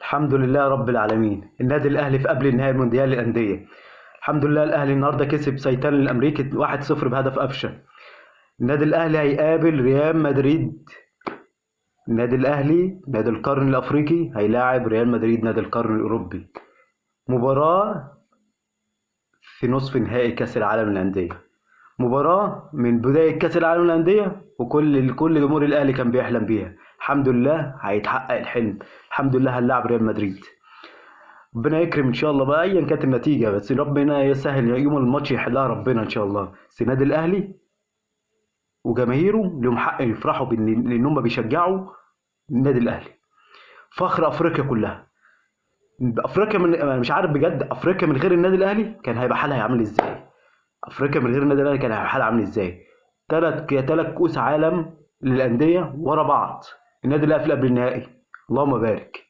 الحمد لله رب العالمين. النادي الاهلي في قبل النهائي مونديال الانديه. الحمد لله الاهلي النهارده كسب سيطان الامريكي 1-0 بهدف قفشه. النادي الاهلي هيقابل ريال مدريد. النادي الاهلي نادي القرن الافريقي هيلاعب ريال مدريد نادي القرن الاوروبي. مباراه في نصف نهائي كاس العالم للانديه. مباراه من بدايه كاس العالم للانديه وكل جمهور الاهلي كان بيحلم بيها. الحمد لله هيتحقق الحلم. الحمد لله هنلاعب ريال مدريد. ربنا يكرم ان شاء الله بقى ايا كانت النتيجه، بس ربنا يسهل يوم الماتش يحلها ربنا ان شاء الله. بس النادي الاهلي وجماهيره لهم حق يفرحوا لان هم بيشجعوا النادي الاهلي. فخر افريقيا كلها. افريقيا من أنا مش عارف بجد، افريقيا من غير النادي الاهلي كان هيبقى حالها عامل ازاي؟ افريقيا من غير النادي الاهلي كان هيبقى حالها عامل ازاي؟ ثلاث كؤوس عالم للانديه ورا بعض. النادي الاهلي قبل النهائي. اللهم بارك.